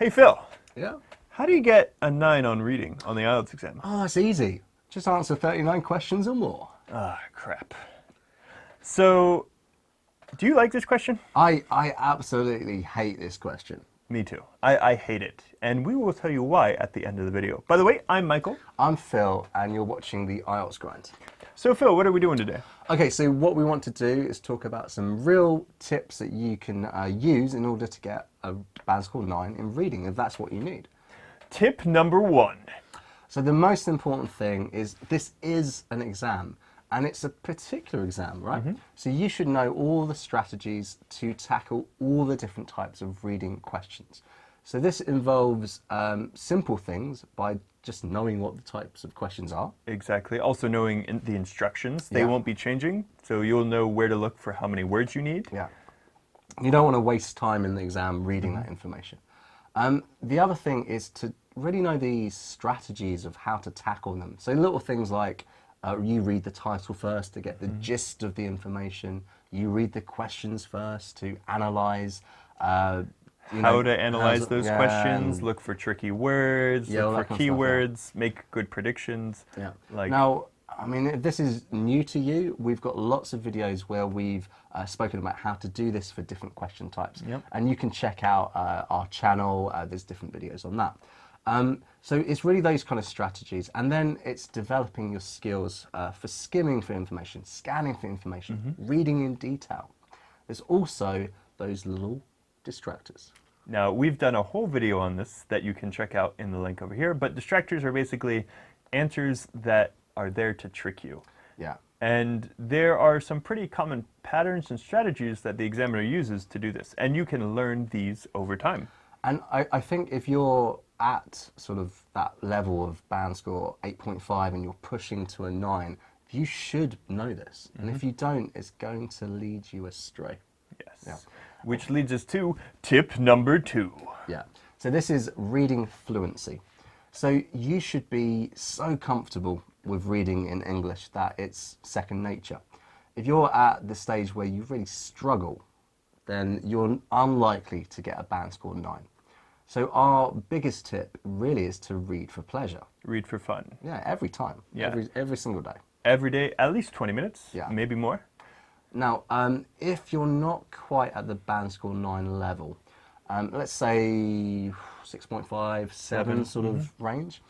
Hey Phil, Yeah. how do you get a 9 on reading on the IELTS exam? Oh, it's easy. Just answer 39 questions or more. Ah, crap. So, do you like this question? I absolutely hate this question. Me too. I hate it. And we will tell you why at the end of the video. By the way, I'm Michael. I'm Phil, and you're watching the IELTS Grind. So Phil, what are we doing today? Okay, so what we want to do is talk about some real tips that you can use in order to get a band score 9 in reading, if that's what you need. Tip number 1. So the most important thing is this is an exam, and it's a particular exam, right? So you should know all the strategies to tackle all the different types of reading questions. So this involves simple things by just knowing what the types of questions are. Exactly. Also knowing the instructions. They won't be changing, so you'll know where to look for how many words you need. Yeah. You don't want to waste time in the exam reading that information. The other thing is to really know the strategies of how to tackle them. So little things like you read the title first to get the gist of the information. You read the questions first to analyze. How to analyze those questions, look for tricky words, look for keywords, make good predictions. Yeah. Like, now, I mean, if this is new to you, we've got lots of videos where we've spoken about how to do this for different question types. Yep. And you can check out our channel. There's different videos on that. So it's really those kind of strategies. And then it's developing your skills for skimming for information, scanning for information, reading in detail. There's also those little distractors. Now, we've done a whole video on this that you can check out in the link over here, but distractors are basically answers that are there to trick you. Yeah. And there are some pretty common patterns and strategies that the examiner uses to do this, and you can learn these over time. And I think if you're at sort of that level of band score 8.5 and you're pushing to a 9, you should know this. And if you don't, it's going to lead you astray. Yes. Yeah. Which leads us to tip number 2. Yeah. So this is reading fluency. So you should be so comfortable with reading in English that it's second nature. If you're at the stage where you really struggle, then you're unlikely to get a band score 9. So our biggest tip really is to read for pleasure. Read for fun. Yeah, every time. Yeah. Every single day. Every day, at least 20 minutes, Yeah. maybe more. Now, if you're not quite at the band score 9 level, let's say 6.5, 7 sort of range.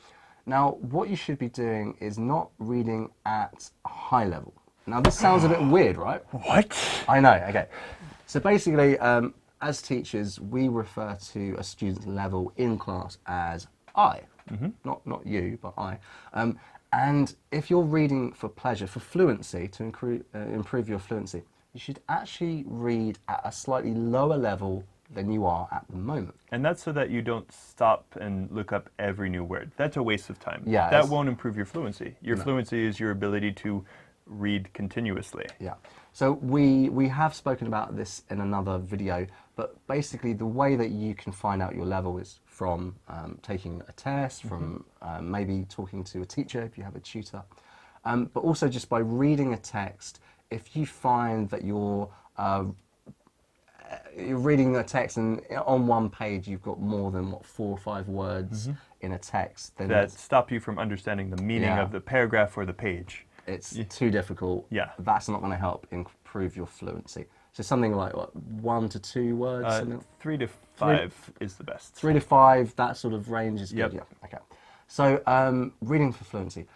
Now, what you should be doing is not reading at a high level. Now, this sounds a bit weird, right? What? I know, okay. So basically, as teachers, we refer to a student's level in class as I. Not you, but I. And if you're reading for pleasure, for fluency, to improve your fluency, you should actually read at a slightly lower level than you are at the moment. And that's so that you don't stop and look up every new word. That's a waste of time. Yeah, that won't improve your fluency. Your fluency is your ability to read continuously. Yeah. So we have spoken about this in another video, but basically the way that you can find out your level is from taking a test, from maybe talking to a teacher if you have a tutor, but also just by reading a text. If you find that you're reading the text and on one page you've got more than 4 or 5 words in a text, then That stop you from understanding the meaning of the paragraph or the page. it's too difficult. Yeah. That's not going to help improve your fluency. So something like what, 1 to 2 words? 3 to 5 is the best. 3 to 5, that sort of range is good. Yep. Yeah. Okay. So reading for fluency.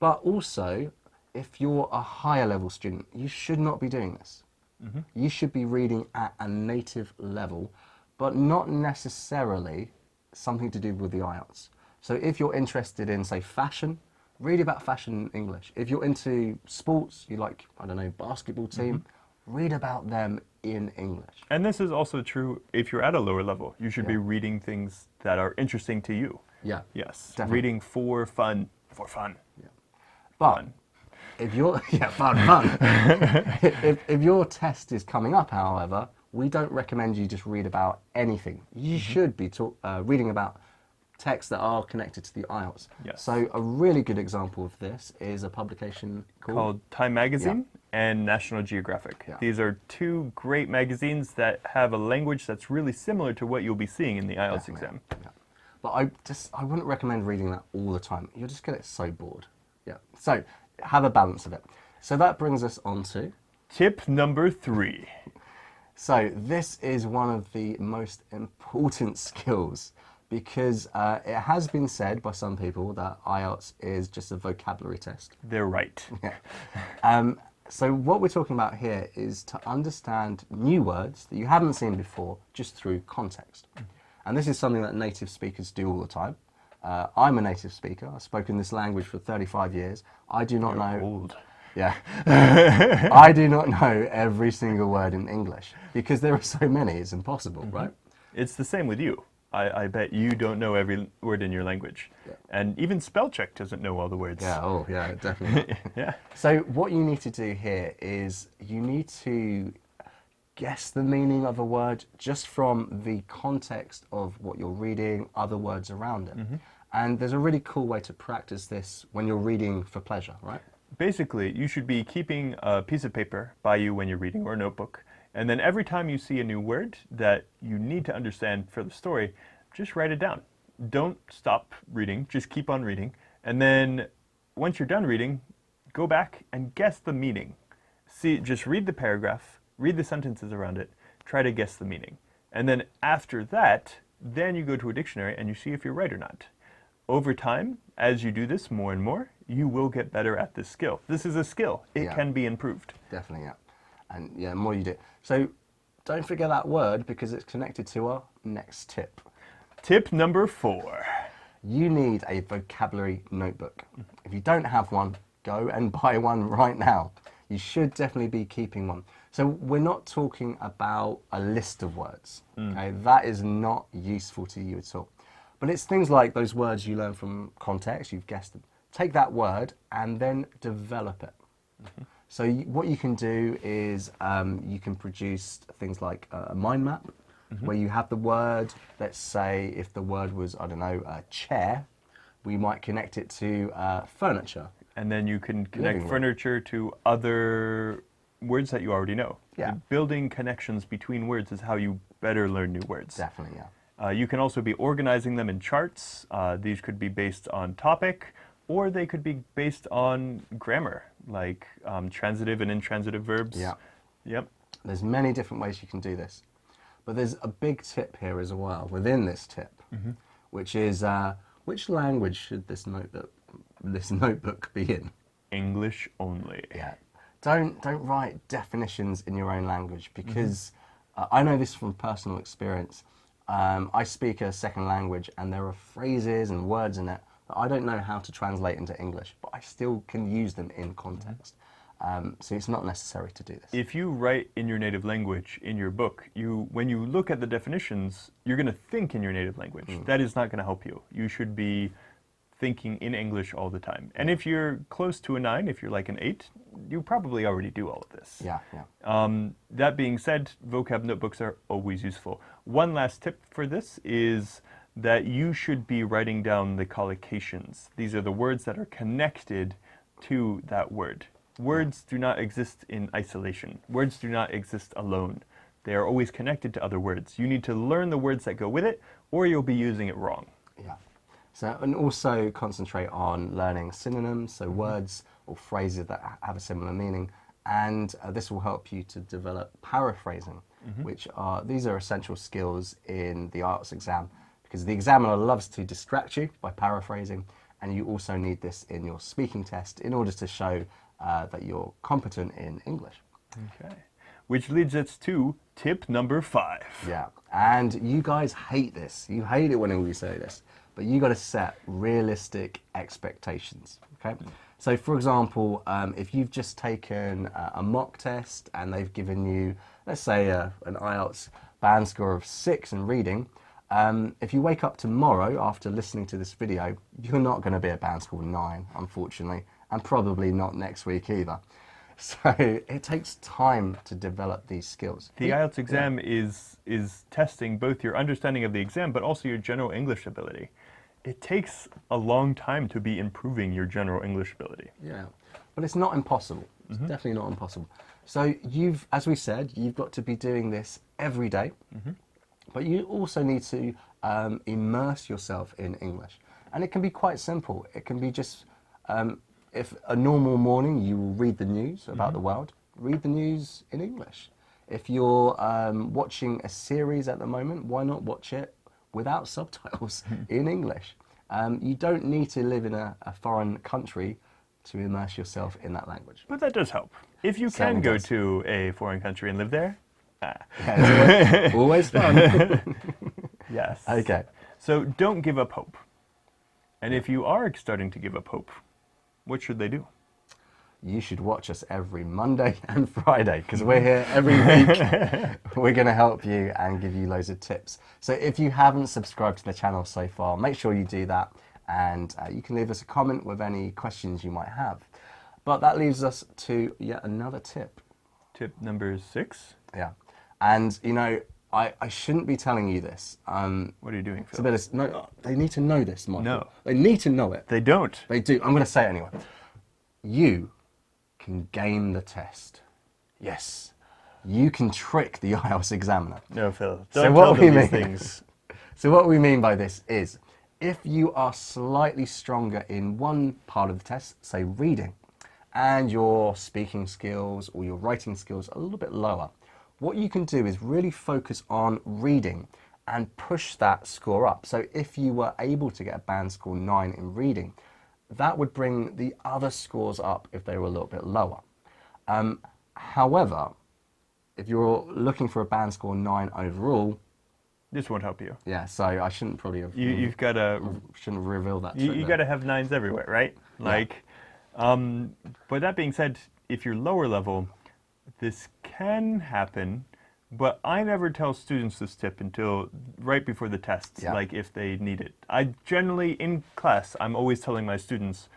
But also, if you're a higher level student, you should not be doing this. You should be reading at a native level, but not necessarily something to do with the IELTS. So if you're interested in, say, fashion, read about fashion in English. If you're into sports, you like, I don't know, basketball team, read about them in English. And this is also true if you're at a lower level. You should be reading things that are interesting to you. Yeah. Yes. Definitely. Reading for fun. For fun. Yeah. But Fun. if you're fun. if your test is coming up, however, we don't recommend you just read about anything. You should be reading about texts that are connected to the IELTS. Yes. So a really good example of this is a publication Called Time Magazine. and National Geographic. Yeah. These are two great magazines that have a language that's really similar to what you'll be seeing in the IELTS Definitely, exam. Yeah. But I wouldn't recommend reading that all the time. You'll just get so bored. Yeah. So have a balance of it. So that brings us on to. Tip number 3. So this is one of the most important skills because it has been said by some people that IELTS is just a vocabulary test. They're right. So what we're talking about here is to understand new words that you haven't seen before just through context. And this is something that native speakers do all the time. I'm a native speaker. I've spoken this language for 35 years. I do not know... Old. Yeah. I do not know every single word in English because there are so many, it's impossible, right? It's the same with you. I bet you don't know every word in your language. Yeah. And even spell check doesn't know all the words. Yeah, oh, yeah, definitely. Yeah. So what you need to do here is you need to guess the meaning of a word just from the context of what you're reading, other words around it. And there's a really cool way to practice this when you're reading for pleasure, right? Basically, you should be keeping a piece of paper by you when you're reading, or a notebook. And then every time you see a new word that you need to understand for the story, just write it down. Don't stop reading, just keep on reading. And then once you're done reading, go back and guess the meaning. See, just read the paragraph, read the sentences around it, try to guess the meaning. And then after that, then you go to a dictionary and you see if you're right or not. Over time, as you do this more and more, you will get better at this skill. This is a skill. It can be improved. Definitely, yeah. And yeah, the more you do. So don't forget that word because it's connected to our next tip. Tip number 4. You need a vocabulary notebook. If you don't have one, go and buy one right now. You should definitely be keeping one. So we're not talking about a list of words. Okay? That is not useful to you at all. But it's things like those words you learn from context, you've guessed them. Take that word and then develop it. So what you can do is you can produce things like a mind map where you have the word. Let's say if the word was, I don't know, chair, we might connect it to furniture. And then you can connect Living room. furniture to other words that you already know. Yeah. Building connections between words is how you better learn new words. Definitely, yeah. You can also be organizing them in charts. These could be based on topic, or they could be based on grammar, like transitive and intransitive verbs. Yeah. Yep. There's many different ways you can do this. But there's a big tip here as well within this tip, which is which language should this notebook be in? English only. Yeah. Don't write definitions in your own language because I know this from personal experience. I speak a second language and there are phrases and words in it that I don't know how to translate into English, but I still can use them in context. So it's not necessary to do this. If you write in your native language in your book, when you look at the definitions, you're going to think in your native language. That is not going to help you. You should be thinking in English all the time. And if you're close to a 9, if you're like an 8, you probably already do all of this. Yeah, yeah. That being said, vocab notebooks are always useful. One last tip for this is that you should be writing down the collocations. These are the words that are connected to that word. Words do not exist in isolation. Words do not exist alone. They are always connected to other words. You need to learn the words that go with it, or you'll be using it wrong. Yeah. So, and also concentrate on learning synonyms, so words or phrases that have a similar meaning. And this will help you to develop paraphrasing, these are essential skills in the IELTS exam because the examiner loves to distract you by paraphrasing, and you also need this in your speaking test in order to show that you're competent in English. Okay. Which leads us to tip number 5. Yeah, and you guys hate this. You hate it when we say this, but you got to set realistic expectations, okay? So for example, if you've just taken a mock test and they've given you, let's say an IELTS band score of 6 in reading, if you wake up tomorrow after listening to this video, you're not going to be a band score 9, unfortunately, and probably not next week either. So it takes time to develop these skills. The IELTS exam is testing both your understanding of the exam, but also your general English ability. It takes a long time to be improving your general English ability. Yeah, but it's not impossible. It's definitely not impossible. So as we said, you've got to be doing this every day, but you also need to immerse yourself in English. And it can be quite simple. It can be just, if a normal morning you will read the news about the world, read the news in English. If you're watching a series at the moment, why not watch it without subtitles in English? You don't need to live in a foreign country to immerse yourself in that language. But that does help. If you can go to a foreign country and live there, Yeah, it's always fun. yes. Okay. So don't give up hope. And if you are starting to give up hope, what should they do? You should watch us every Monday and Friday because we're here every week. We're going to help you and give you loads of tips. So if you haven't subscribed to the channel so far, make sure you do that. And you can leave us a comment with any questions you might have. But that leaves us to yet another tip. Tip number 6. Yeah. And, you know, I shouldn't be telling you this. What are you doing, Phil? No, they need to know this, Michael. No. They need to know it. They don't. They do. I'm going to say it anyway. You can game the test. Yes. You can trick the IELTS examiner. No, Phil. So Don't what tell we them these mean- things. So what we mean by this is, if you are slightly stronger in one part of the test, say reading, and your speaking skills or your writing skills are a little bit lower, what you can do is really focus on reading and push that score up. So if you were able to get a band score 9 in reading, that would bring the other scores up if they were a little bit lower. However, if you're looking for a band score 9 overall, This won't help you. yeah, so I shouldn't probably have You've got to shouldn't reveal that. you got to have 9s everywhere, right? Like, but that being said, if you're lower level, this can happen. But I never tell students this tip until right before the tests, Yeah. like if they need it. I generally, in class, I'm always telling my students,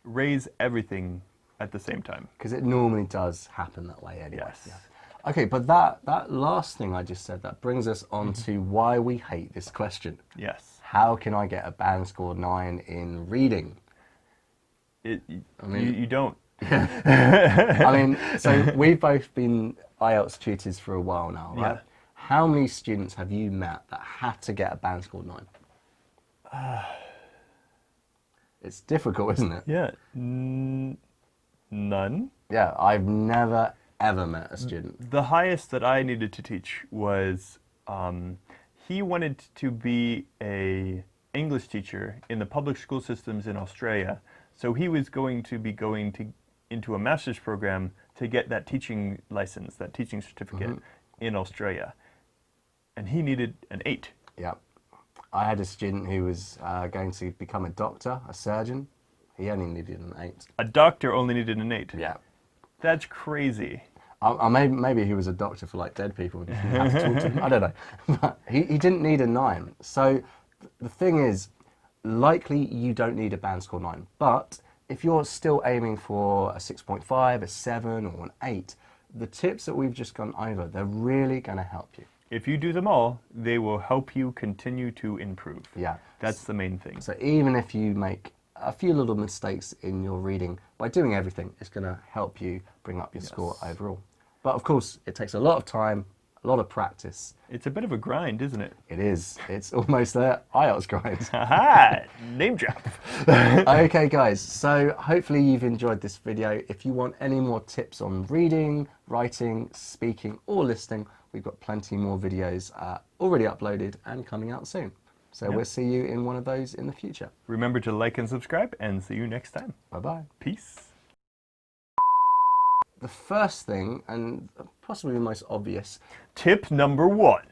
raise everything at the same time. Because it normally does happen that way anyway. Yes. Yeah. Okay, but that last thing I just said, that brings us on to why we hate this question. Yes. How can I get a band score 9 in reading? You don't. I mean, so we've both been IELTS tutors for a while now, right? Yeah. How many students have you met that had to get a band score 9? It's difficult, isn't it? Yeah. None. Yeah, I've never ever met a student. The highest that I needed to teach was he wanted to be a English teacher in the public school systems in Australia. So he was going to be into a master's program to get that teaching license, that teaching certificate in Australia. And he needed an 8. Yeah. I had a student who was going to become a doctor, a surgeon. He only needed an 8. A doctor only needed an 8. Yeah. That's crazy. Maybe he was a doctor for like dead people and didn't have to talk to them. I don't know. But he didn't need a 9. So the thing is, likely you don't need a band score 9. But if you're still aiming for a 6.5, a 7 or an 8, the tips that we've just gone over, they're really going to help you. If you do them all, they will help you continue to improve. Yeah. That's the main thing. So even if you make a few little mistakes in your reading, by doing everything, it's going to help you bring up your score overall. But of course, it takes a lot of time, a lot of practice. It's a bit of a grind, isn't it? It is. It's almost there. IELTS Grind. Haha! Name drop. Okay, guys. So hopefully you've enjoyed this video. If you want any more tips on reading, writing, speaking, or listening, we've got plenty more videos already uploaded and coming out soon. So we'll see you in one of those in the future. Remember to like and subscribe, and see you next time. Bye-bye. Peace. The first thing, and possibly the most obvious, Tip number 1.